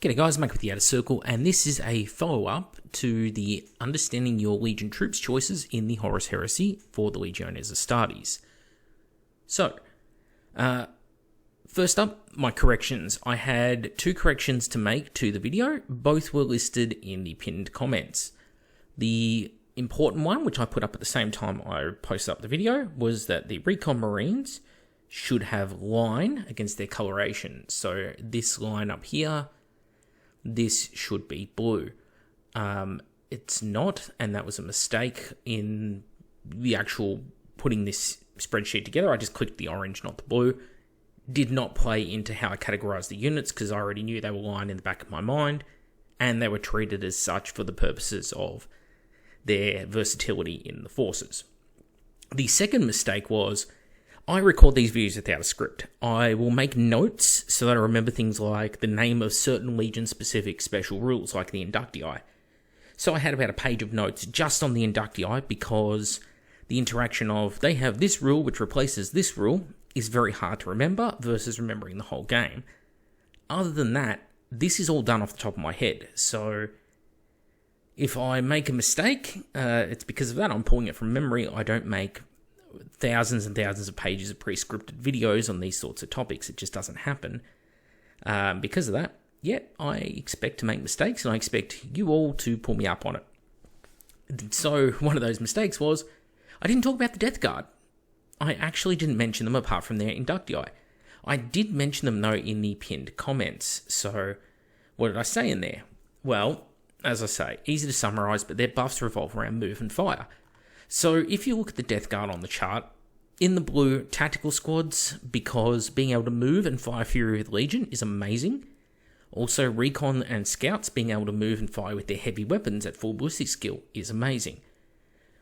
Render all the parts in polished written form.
G'day guys, Mike with the Outer Circle, and this is a follow-up to the Understanding Your Legion Troops choices in the Horus Heresy for the Legiones Astartes. So, first up, my corrections. I had 2 corrections to make to the video. Both were listed in the pinned comments. The important one, which I put up at the same time I posted up the video, was that the Recon Marines should have line against their coloration. So this line up here, this should be blue. It's not, and that was a mistake in the actual putting this spreadsheet together. I just clicked the orange, not the blue. Did not play into how I categorized the units because I already knew they were lined in the back of my mind, and they were treated as such for the purposes of their versatility in the forces. The second mistake was I record these videos without a script. I will make notes so that I remember things like the name of certain Legion-specific special rules, like the Inductii. So I had about a page of notes just on the Inductii because the interaction of they have this rule which replaces this rule is very hard to remember versus remembering the whole game. Other than that, this is all done off the top of my head. So if I make a mistake, it's because of that. I'm pulling it from memory. I don't make thousands and thousands of pages of pre-scripted videos on these sorts of topics. It just doesn't happen. Because of that, yeah, I expect to make mistakes, and I expect you all to pull me up on it. So one of those mistakes was I didn't talk about the Death Guard. I actually didn't mention them apart from their Inductii. I did mention them, though, in the pinned comments. So what did I say in there? Well, as I say, easy to summarize, but their buffs revolve around move and fire. So if you look at the Death Guard on the chart, in the blue, tactical squads, because being able to move and fire Fury with Legion is amazing. Also, recon and scouts being able to move and fire with their heavy weapons at full ballistic skill is amazing.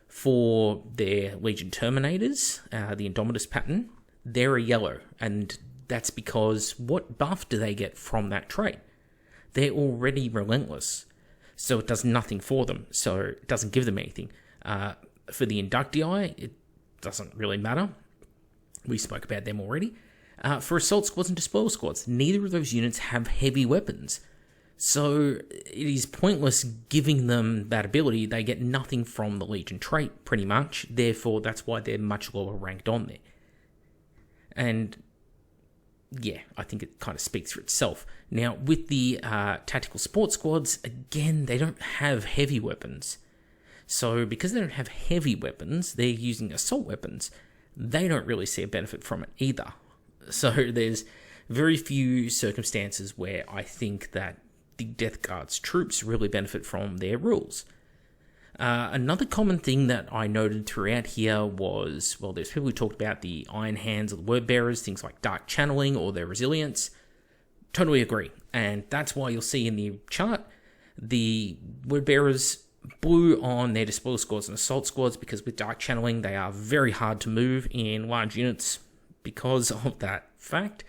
For their Legion Terminators, the Indomitus pattern, they're a yellow, and that's because what buff do they get from that trait? They're already relentless, so it does nothing for them, so it doesn't give them anything. For the Inductii, it doesn't really matter. We spoke about them already. For Assault Squads and Despoil Squads, neither of those units have heavy weapons. So it is pointless giving them that ability. They get nothing from the Legion trait, pretty much. Therefore, that's why they're much lower ranked on there. And yeah, I think it kind of speaks for itself. Now, with the Tactical Support Squads, again, they don't have heavy weapons. So because they don't have heavy weapons, they're using assault weapons. They don't really see a benefit from it either. So there's very few circumstances where I think that the Death Guard's troops really benefit from their rules. Another common thing that I noted throughout here was, well, there's people who talked about the Iron Hands or the Word Bearers, things like Dark Channeling or their resilience. Totally agree. And that's why you'll see in the chart, the Word Bearers blue on their Despoil Squads and Assault Squads, because with Dark Channeling, they are very hard to move in large units because of that fact.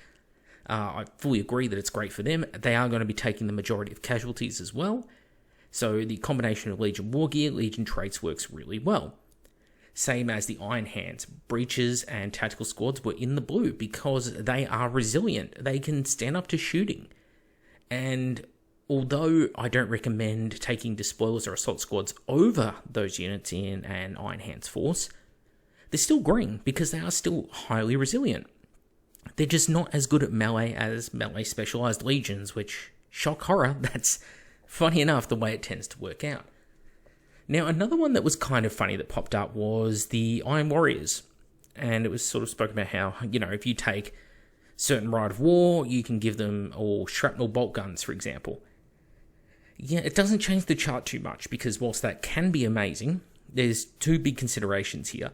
I fully agree that it's great for them. They are going to be taking the majority of casualties as well. So the combination of Legion War Gear, Legion traits works really well. Same as the Iron Hands. Breaches and Tactical Squads were in the blue because they are resilient. They can stand up to shooting. And although I don't recommend taking Despoilers or Assault Squads over those units in an Iron Hands force, they're still green because they are still highly resilient. They're just not as good at melee as melee specialized legions, which, shock horror, that's funny enough the way it tends to work out. Now, another one that was kind of funny that popped up was the Iron Warriors. And it was sort of spoken about how, if you take certain Rite of War, you can give them all shrapnel bolt guns, for example. Yeah, it doesn't change the chart too much because whilst that can be amazing, there's 2 big considerations here.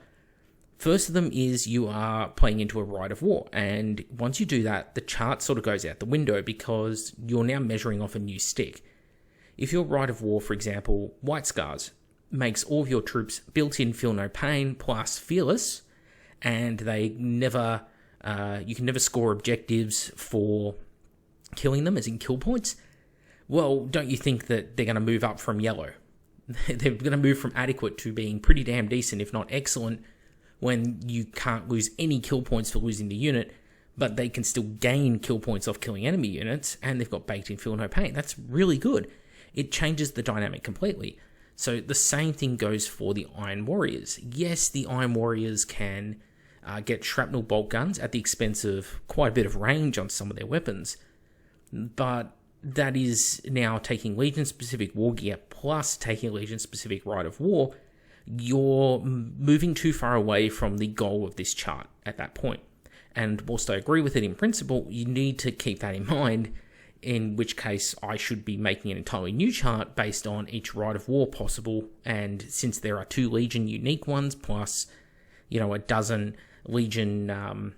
First of them is you are playing into a Rite of War, and once you do that, the chart sort of goes out the window because you're now measuring off a new stick. If your Rite of War, for example, White Scars, makes all of your troops built-in feel no pain plus fearless, and they never, you can never score objectives for killing them, as in kill points, well, don't you think that they're going to move up from yellow? They're going to move from adequate to being pretty damn decent, if not excellent, when you can't lose any kill points for losing the unit, but they can still gain kill points off killing enemy units, and they've got baked in feel no pain. That's really good. It changes the dynamic completely. So the same thing goes for the Iron Warriors. Yes, the Iron Warriors can get shrapnel bolt guns at the expense of quite a bit of range on some of their weapons, but that is now taking Legion-specific war gear plus taking Legion-specific Rite of War. You're moving too far away from the goal of this chart at that point. And whilst I agree with it in principle, you need to keep that in mind, in which case I should be making an entirely new chart based on each Rite of War possible. And since there are 2 Legion unique ones, plus, a dozen Legion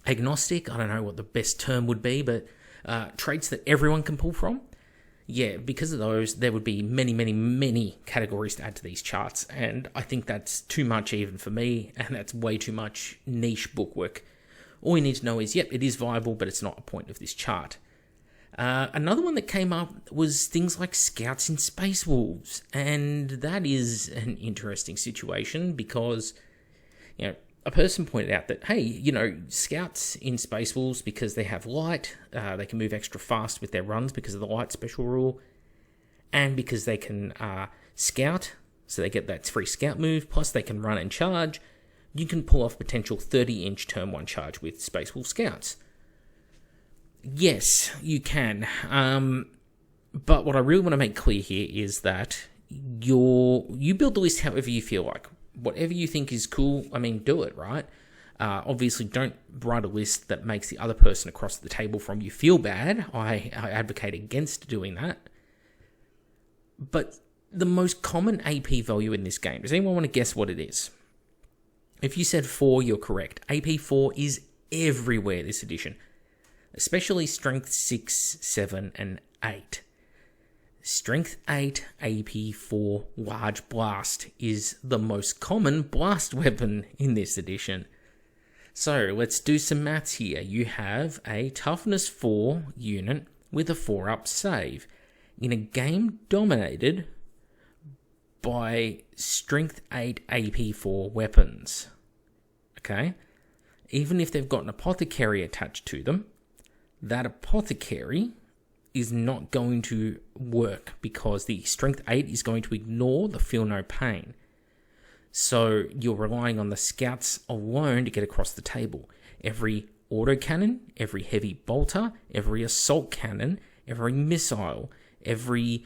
agnostic, I don't know what the best term would be, but traits that everyone can pull from, because of those, there would be many, many, many categories to add to these charts. And I think that's too much even for me, and that's way too much niche bookwork. All you need to know is, it is viable, but it's not a point of this chart. Another one that came up was things like Scouts in Space Wolves, and that is an interesting situation because, a person pointed out that, hey, Scouts in Space Wolves, because they have light, they can move extra fast with their runs because of the light special rule, and because they can scout, so they get that free scout move, plus they can run and charge, you can pull off potential 30-inch turn 1 charge with Space Wolf Scouts. Yes, you can. But what I really want to make clear here is that you build the list however you feel like. Whatever you think is cool, do it, right? Obviously, don't write a list that makes the other person across the table from you feel bad. I advocate against doing that. But the most common AP value in this game, does anyone want to guess what it is? If you said 4, you're correct. AP 4 is everywhere this edition, especially Strength 6, 7, and 8. Strength 8 AP 4 Large Blast is the most common blast weapon in this edition. So let's do some maths here. You have a Toughness 4 unit with a 4-up save in a game dominated by Strength 8 AP 4 weapons. Okay? Even if they've got an apothecary attached to them, that apothecary is not going to work because the Strength 8 is going to ignore the Feel No Pain. So you're relying on the Scouts alone to get across the table. Every autocannon, every heavy bolter, every assault cannon, every missile, every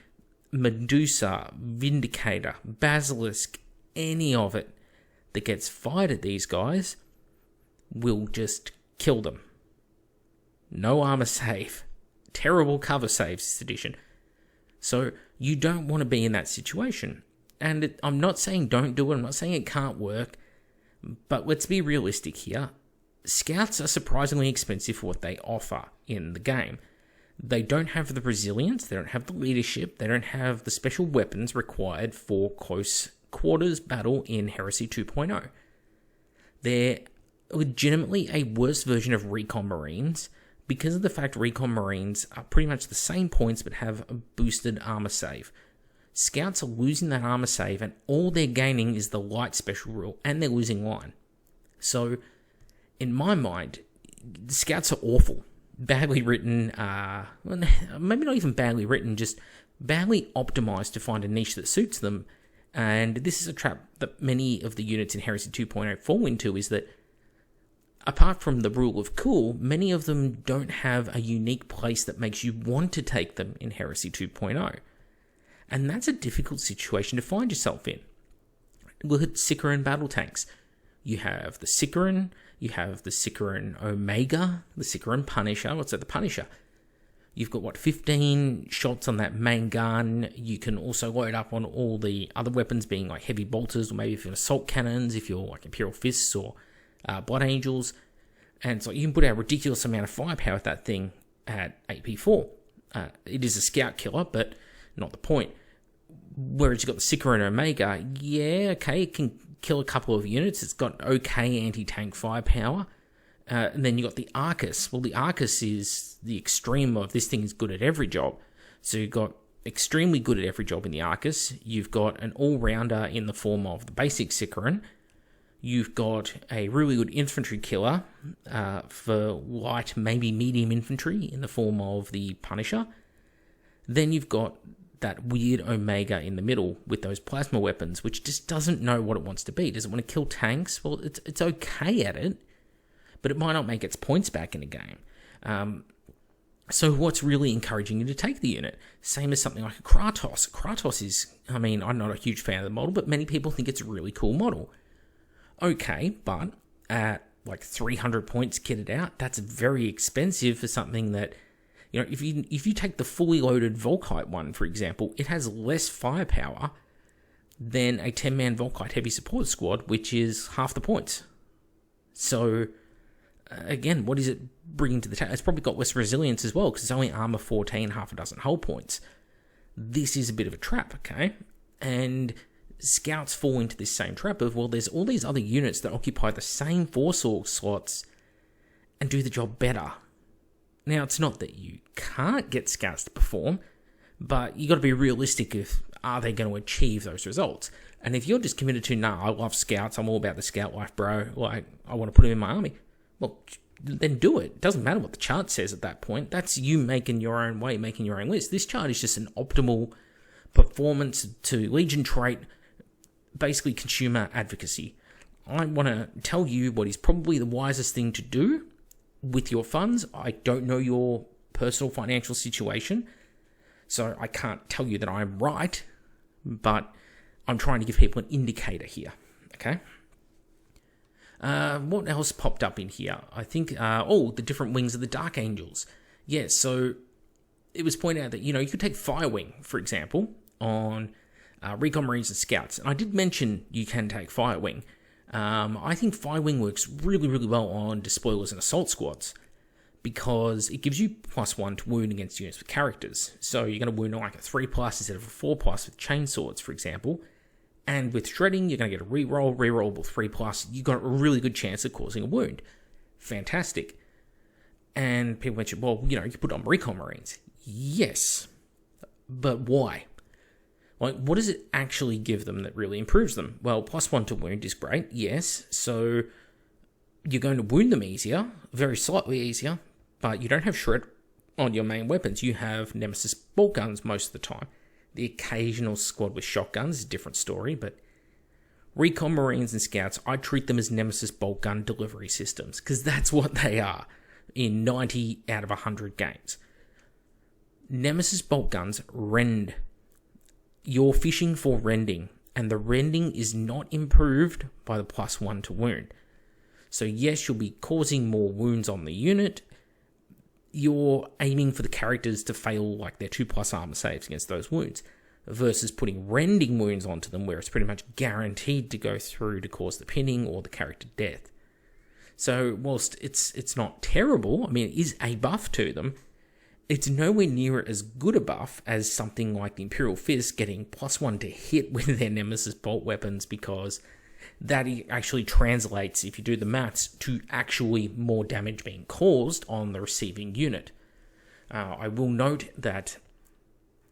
Medusa, Vindicator, Basilisk, any of it that gets fired at these guys will just kill them. No armor save. Terrible cover saves this edition. So you don't want to be in that situation. And I'm not saying don't do it, I'm not saying it can't work, but let's be realistic here. Scouts are surprisingly expensive for what they offer in the game. They don't have the resilience, they don't have the leadership, they don't have the special weapons required for close quarters battle in Heresy 2.0. They're legitimately a worse version of Recon Marines, because of the fact Recon Marines are pretty much the same points but have a boosted armor save. Scouts are losing that armor save and all they're gaining is the light special rule and they're losing line. So, in my mind, the Scouts are awful. Badly written, maybe not even badly written, just badly optimized to find a niche that suits them. And this is a trap that many of the units in Heresy 2.0 fall into, is that apart from the rule of cool, many of them don't have a unique place that makes you want to take them in Heresy 2.0. And that's a difficult situation to find yourself in. Look at Sicaran battle tanks. You have the Sicaran, you have the Sicaran Omega, the Sicaran Punisher. What's that, the Punisher? You've got, 15 shots on that main gun. You can also load up on all the other weapons, being like heavy bolters, or maybe if you're assault cannons, if you're like Imperial Fists or Blood Angels. And so you can put out a ridiculous amount of firepower with that thing at AP4. It is a scout killer, but not the point. Whereas you've got the Sicaran Omega, it can kill a couple of units. It's got okay anti-tank firepower. And then you've got the Arcus. Well, the Arcus is the extreme of this thing is good at every job. So you've got extremely good at every job in the Arcus. You've got an all-rounder in the form of the basic Sicaran. You've got a really good infantry killer for light, maybe medium infantry in the form of the Punisher. Then you've got that weird Omega in the middle with those plasma weapons, which just doesn't know what it wants to be. Does it want to kill tanks? Well, it's okay at it, but it might not make its points back in a game. So what's really encouraging you to take the unit? Same as something like a Kratos. Kratos is, I'm not a huge fan of the model, but many people think it's a really cool model. Okay, but at like 300 points kitted out, that's very expensive for something that, if you take the fully loaded Volkite one, for example, it has less firepower than a 10-man Volkite heavy support squad, which is half the points. So, again, what is it bringing to the table? It's probably got less resilience as well, because it's only armor 14, half a dozen hull points. This is a bit of a trap, okay? And scouts fall into this same trap of, well, there's all these other units that occupy the same force org slots and do the job better. Now, it's not that you can't get scouts to perform, but you got to be realistic of, are they going to achieve those results? And if you're just committed to, I love scouts, I'm all about the scout life, bro, like, I want to put them in my army, well, then do it. It doesn't matter what the chart says at that point. That's you making your own way, making your own list. This chart is just an optimal performance to Legion trait, basically consumer advocacy. I want to tell you what is probably the wisest thing to do with your funds. I don't know your personal financial situation, so I can't tell you that I'm right, but I'm trying to give people an indicator here, okay? What else popped up in here? I think, the different wings of the Dark Angels. Yeah, so it was pointed out that, you could take Firewing, for example, on Recon Marines and Scouts. And I did mention you can take Firewing. I think Firewing works really, really well on Despoilers and Assault Squads because it gives you +1 to wound against units with characters. So you're going to wound like a 3+ instead of a 4+ with chainswords, for example. And with Shredding, you're going to get a rerollable 3+. You've got a really good chance of causing a wound. Fantastic. And people mention, well, you put it on Recon Marines. Yes. But why? Like, what does it actually give them that really improves them? Well, +1 to wound is great, yes. So you're going to wound them easier, very slightly easier, but you don't have Shred on your main weapons. You have Nemesis bolt guns most of the time. The occasional squad with shotguns is a different story, but Recon Marines and Scouts, I treat them as Nemesis bolt gun delivery systems, because that's what they are in 90 out of 100 games. Nemesis bolt guns rend. You're fishing for rending, and the rending is not improved by the +1 to wound. So yes, you'll be causing more wounds on the unit. You're aiming for the characters to fail like their 2+ armor saves against those wounds, versus putting rending wounds onto them where it's pretty much guaranteed to go through to cause the pinning or the character death. So whilst it's not terrible, it is a buff to them, it's nowhere near as good a buff as something like the Imperial Fist getting +1 to hit with their Nemesis bolt weapons, because that actually translates, if you do the maths, to actually more damage being caused on the receiving unit. I will note that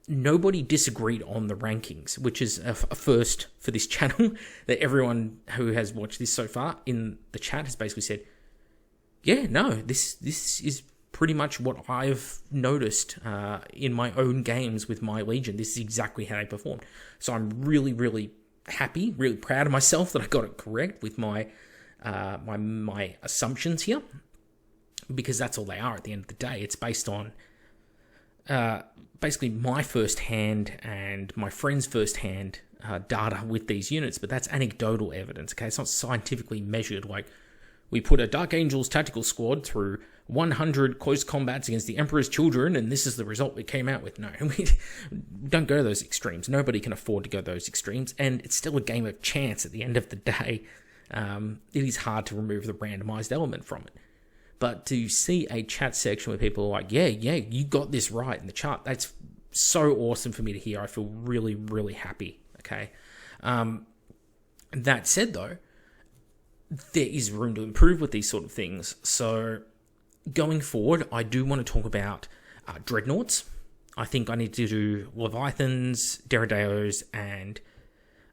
nobody disagreed on the rankings, which is a first for this channel, that everyone who has watched this so far in the chat has basically said, yeah, no, this is pretty much what I've noticed in my own games with my Legion. This is exactly how they performed. So I'm really, really happy, really proud of myself that I got it correct with my my assumptions here, because that's all they are at the end of the day. It's based on basically my first-hand and my friend's first-hand data with these units, but that's anecdotal evidence, okay? It's not scientifically measured. Like, we put a Dark Angels tactical squad through 100 close combats against the Emperor's children, and this is the result we came out with. No, we don't go to those extremes. Nobody can afford to go those extremes, and it's still a game of chance at the end of the day. It is hard to remove the randomized element from it. But to see a chat section where people are like, yeah, you got this right in the chart, that's so awesome for me to hear. I feel really, really happy, okay? That said, though, there is room to improve with these sort of things. So going forward, I do want to talk about Dreadnoughts. I think I need to do Leviathans, Derrideos, and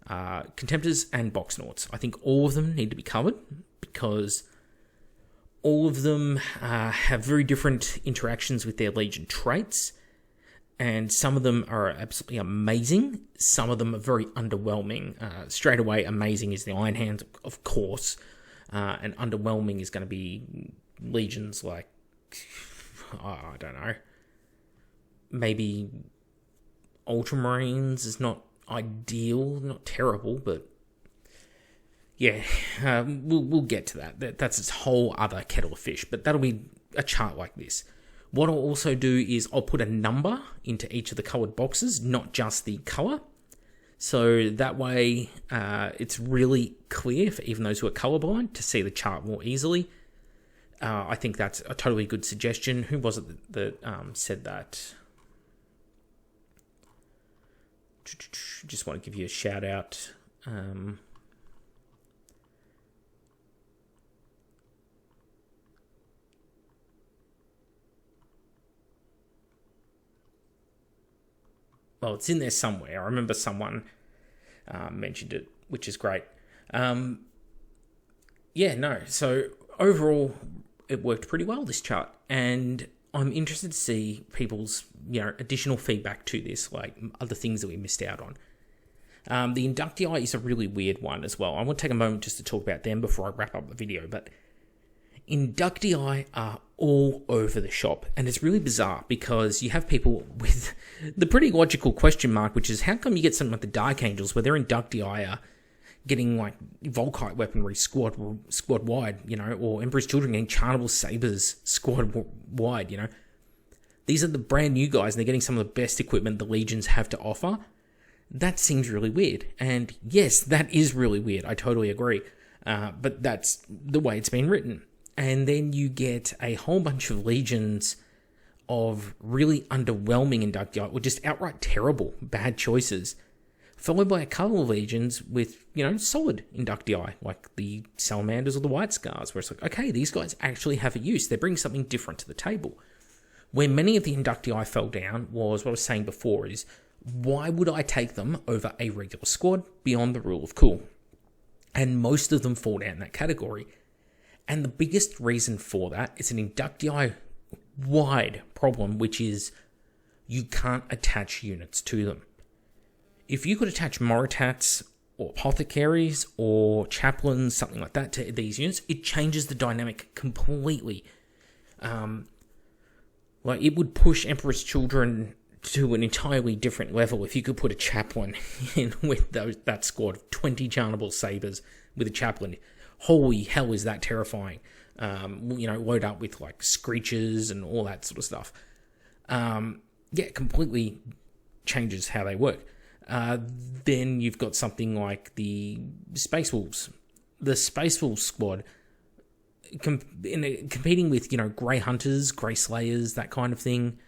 Contemptors and Boxnauts. I think all of them need to be covered because all of them have very different interactions with their Legion traits, and some of them are absolutely amazing. Some of them are very underwhelming. Straight away, amazing is the Iron Hands, of course, and underwhelming is going to be Legions like, I don't know, maybe Ultramarines is not ideal, not terrible, but yeah, we'll get to that. That's a whole other kettle of fish, but that'll be a chart like this. What I'll also do is I'll put a number into each of the coloured boxes, not just the colour. So that way it's really clear for even those who are colourblind to see the chart more easily. I think that's a totally good suggestion. Who was it that said that? Just want to give you a shout out. Well, it's in there somewhere. I remember someone mentioned it, which is great. So overall, it worked pretty well, this chart. And I'm interested to see people's, additional feedback to this, like other things that we missed out on. The Inductii is a really weird one as well. I want to take a moment just to talk about them before I wrap up the video, but Inductii are all over the shop, and it's really bizarre because you have people with the pretty logical question mark, which is how come you get something like the Dark Angels where their Inductii are getting like Volkite weaponry squad wide, or Emperor's Children getting Charnable Sabers squad wide, These are the brand new guys, and they're getting some of the best equipment the Legions have to offer. That seems really weird. And yes, that is really weird. I totally agree. But that's the way it's been written. And then you get a whole bunch of Legions of really underwhelming Inductii, or just outright terrible, bad choices, followed by a couple of Legions with, solid Inductii, like the Salamanders or the White Scars, where it's like, okay, these guys actually have a use. They're bringing something different to the table. Where many of the Inductii fell down was what I was saying before is, why would I take them over a regular squad beyond the rule of cool? And most of them fall down in that category. And the biggest reason for that is an Inductii-wide problem, which is you can't attach units to them. If you could attach Moritats or Apothecaries or Chaplains, something like that, to these units, it changes the dynamic completely. It would push Emperor's Children to an entirely different level if you could put a Chaplain in with that squad of 20 Charnable Sabers with a Chaplain. Holy hell, is that terrifying. Load up with like Screechers and all that sort of stuff. Completely changes how they work. Then you've got something like the Space Wolves. The Space Wolves squad competing with, Grey Hunters, Grey Slayers, that kind of thing,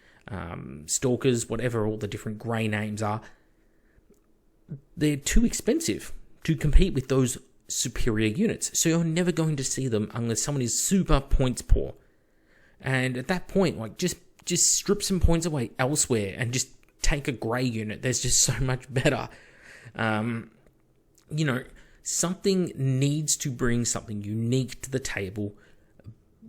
Stalkers, whatever all the different grey names are. They're too expensive to compete with those superior units, so you're never going to see them unless someone is super points poor. And at that point, just strip some points away elsewhere and just take a grey unit. There's just so much better. Something needs to bring something unique to the table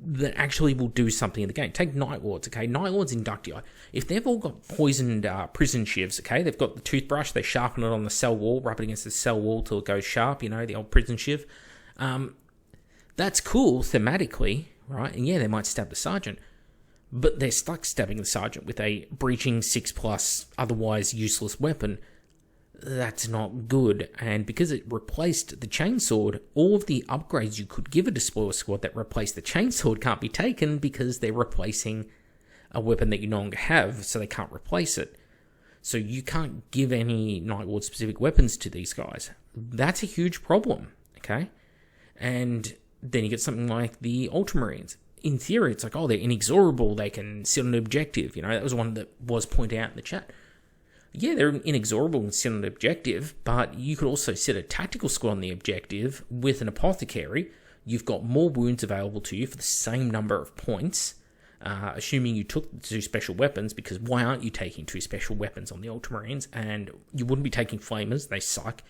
that actually will do something in the game. Take Night Lords, okay? Night Lords Inductii. If they've all got poisoned prison shivs, okay? They've got the toothbrush, they sharpen it on the cell wall, rub it against the cell wall till it goes sharp, the old prison shiv. That's cool thematically, right? And yeah, they might stab the sergeant, but they're stuck stabbing the sergeant with a breaching 6+, otherwise useless weapon. That's not good, and because it replaced the chainsword, all of the upgrades you could give a Despoiler squad that replaced the chainsword can't be taken because they're replacing a weapon that you no longer have, so they can't replace it. So you can't give any Night Lord specific weapons to these guys. That's a huge problem, okay? And then you get something like the Ultramarines. In theory, it's like, they're inexorable, they can sit on an objective, that was one that was pointed out in the chat. Yeah, they're inexorable and sit on an objective, but you could also set a tactical squad on the objective with an Apothecary. You've got more wounds available to you for the same number of points, assuming you took the 2 special weapons, because why aren't you taking 2 special weapons on the Ultramarines? And you wouldn't be taking Flamers, they suck.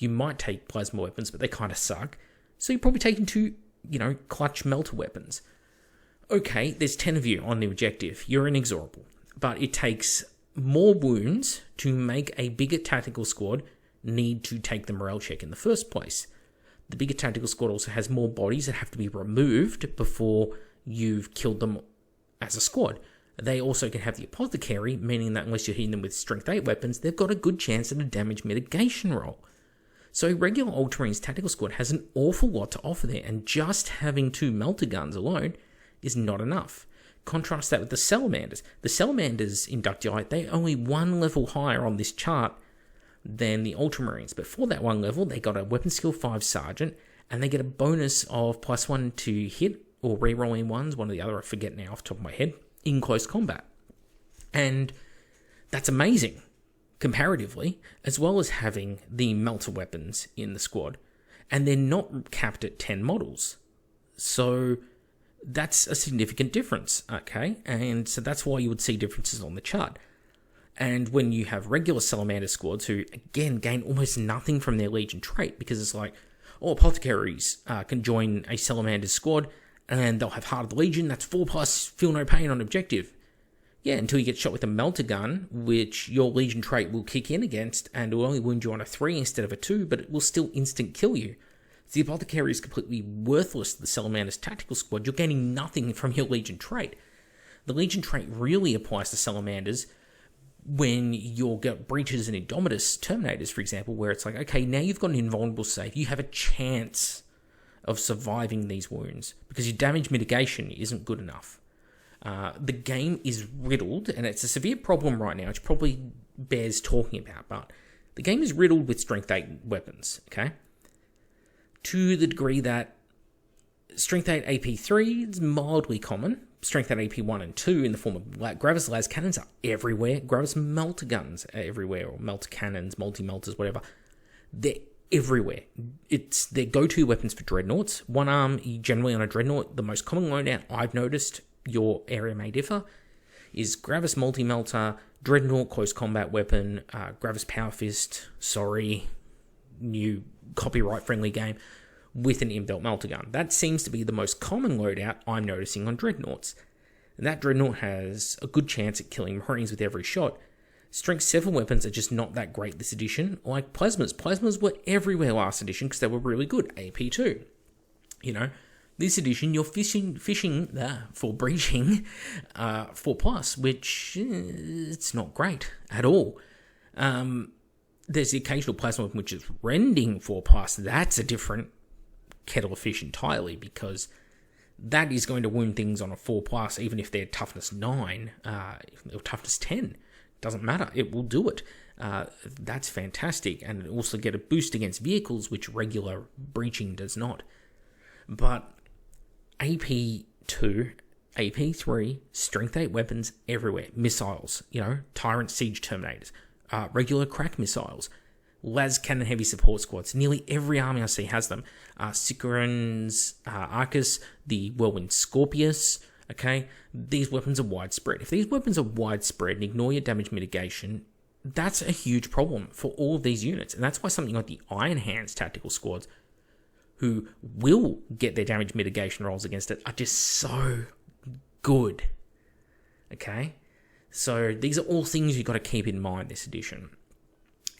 You might take plasma weapons, but they kind of suck. So you're probably taking 2, clutch melter weapons. Okay, there's 10 of you on the objective. You're inexorable. But it takes more wounds to make a bigger tactical squad need to take the morale check in the first place. The bigger tactical squad also has more bodies that have to be removed before you've killed them as a squad. They also can have the apothecary, meaning that unless you're hitting them with strength 8 weapons, they've got a good chance at a damage mitigation roll. So regular Ultramarines tactical squad has an awful lot to offer there, and just having 2 melter guns alone is not enough. Contrast that with the Salamanders. The Salamanders Inductii, they're only 1 level higher on this chart than the Ultramarines, but for that 1 level, they got a weapon skill 5 sergeant, and they get a bonus of +1 to hit, or rerolling ones, one or the other, I forget now off the top of my head, in close combat. And that's amazing, comparatively, as well as having the melter weapons in the squad, and they're not capped at 10 models. So that's a significant difference, okay? And so that's why you would see differences on the chart. And when you have regular Salamander squads who, again, gain almost nothing from their Legion trait, because it's like, apothecaries can join a Salamander squad, and they'll have Heart of the Legion, that's 4+, feel no pain on objective. Yeah, until you get shot with a melter gun, which your Legion trait will kick in against, and will only wound you on a 3 instead of a 2, but it will still instant kill you. So the apothecary is completely worthless to the Salamander's tactical squad. You're gaining nothing from your Legion trait. The Legion trait really applies to Salamanders when you'll get Breaches and Indomitus Terminators, for example, where it's like, okay, now you've got an invulnerable save. You have a chance of surviving these wounds because your damage mitigation isn't good enough. The game is riddled, and it's a severe problem right now, which probably bears talking about, but the game is riddled with Strength 8 weapons, okay? To the degree that Strength 8 AP3 is mildly common. Strength 8 AP1 and 2 in the form of Gravis las cannons are everywhere. Gravis melter guns are everywhere, or melter cannons, multi-melters, whatever. They're everywhere. It's their go-to weapons for dreadnoughts. One arm, generally on a dreadnought, the most common loadout I've noticed, your area may differ, is Gravis multi-melter, dreadnought close combat weapon, Gravis power fist, new copyright-friendly game, with an inbuilt melter gun. That seems to be the most common loadout I'm noticing on dreadnoughts. And that dreadnought has a good chance at killing Marines with every shot. Strength 7 weapons are just not that great this edition, like plasmas. Plasmas were everywhere last edition because they were really good. AP2. This edition you're fishing for breaching 4+, which it's not great at all. There's the occasional plasma weapon which is rending 4+. That's a different kettle of fish entirely, because that is going to wound things on a 4+, even if they're toughness 9, or toughness 10. Doesn't matter, it will do it. That's fantastic, and also get a boost against vehicles, which regular breaching does not. But AP2, AP3, Strength 8 weapons everywhere. Missiles, Tyrant Siege Terminators, regular crack missiles, las cannon heavy support squads. Nearly every army I see has them. Sicaran's Arcus, the Whirlwind Scorpius. Okay, these weapons are widespread. If these weapons are widespread and ignore your damage mitigation, that's a huge problem for all of these units. And that's why something like the Iron Hands tactical squads, who will get their damage mitigation rolls against it, are just so good. Okay, so these are all things you've got to keep in mind this edition.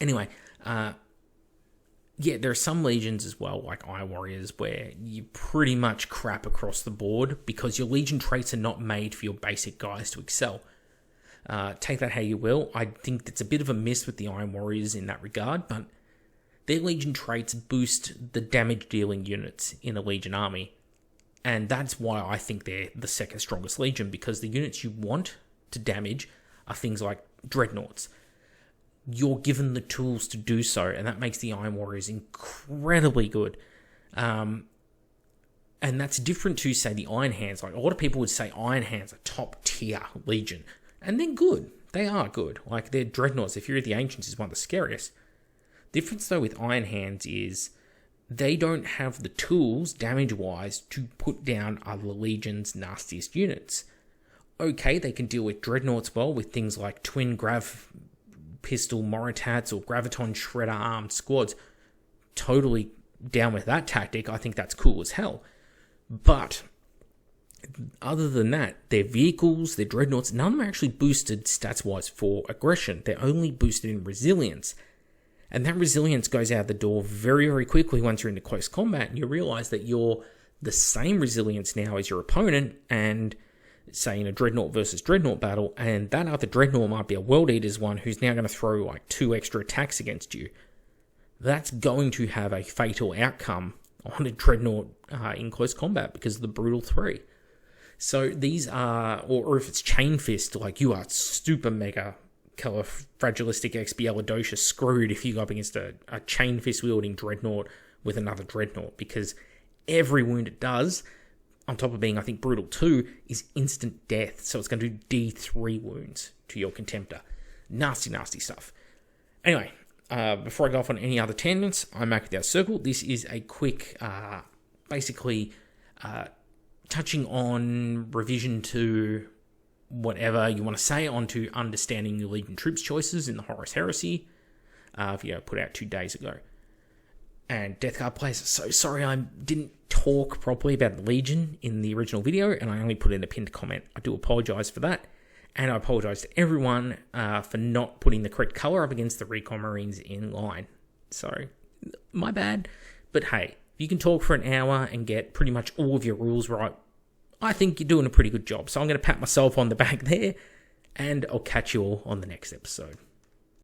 Anyway, there are some legions as well, like Iron Warriors, where you pretty much crap across the board because your legion traits are not made for your basic guys to excel. Take that how you will. I think that's a bit of a miss with the Iron Warriors in that regard, but their legion traits boost the damage-dealing units in a legion army, and that's why I think they're the second strongest legion, because the units you want to damage are things like dreadnoughts. You're given the tools to do so, and that makes the Iron Warriors incredibly good. And that's different to, say, the Iron Hands. Like, a lot of people would say Iron Hands are top-tier legion, and they're good. They are good. Like, their dreadnoughts, if you're at the Ancients, is one of the scariest. The difference, though, with Iron Hands is they don't have the tools, damage-wise, to put down other legions' nastiest units. Okay, they can deal with dreadnoughts well, with things like twin grav pistol Moritats or Graviton Shredder armed squads. totally down with that tactic. I think that's cool as hell. But other than that, their vehicles, their dreadnoughts, none of them are actually boosted stats-wise for aggression. They're only boosted in resilience. And that resilience goes out the door very, very quickly once you're into close combat, and you realize that you're the same resilience now as your opponent, and say in a dreadnought versus dreadnought battle, and that other dreadnought might be a World Eater's one who's now going to throw like 2 extra attacks against you. That's going to have a fatal outcome on a dreadnought in close combat because of the Brutal 3. So these are, or if it's Chain Fist, like you are super mega fragilistic expialidocious screwed if you go up against a Chain Fist wielding dreadnought with another dreadnought, because every wound it does, on top of being, I think, Brutal 2, is instant death. So it's going to do D3 wounds to your Contemptor. Nasty, nasty stuff. Anyway, before I go off on any other tangents, I'm Mac with our Circle. This is a quick, basically, touching on revision to whatever you want to say onto understanding your Legion troops choices in the Horus Heresy. Video put out 2 days ago. And Death Guard players, so sorry I didn't talk properly about the Legion in the original video, and I only put in a pinned comment. I do apologise for that. And I apologise to everyone for not putting the correct colour up against the Recon Marines in line. So, my bad. But hey, if you can talk for an hour and get pretty much all of your rules right, I think you're doing a pretty good job. So I'm going to pat myself on the back there, and I'll catch you all on the next episode.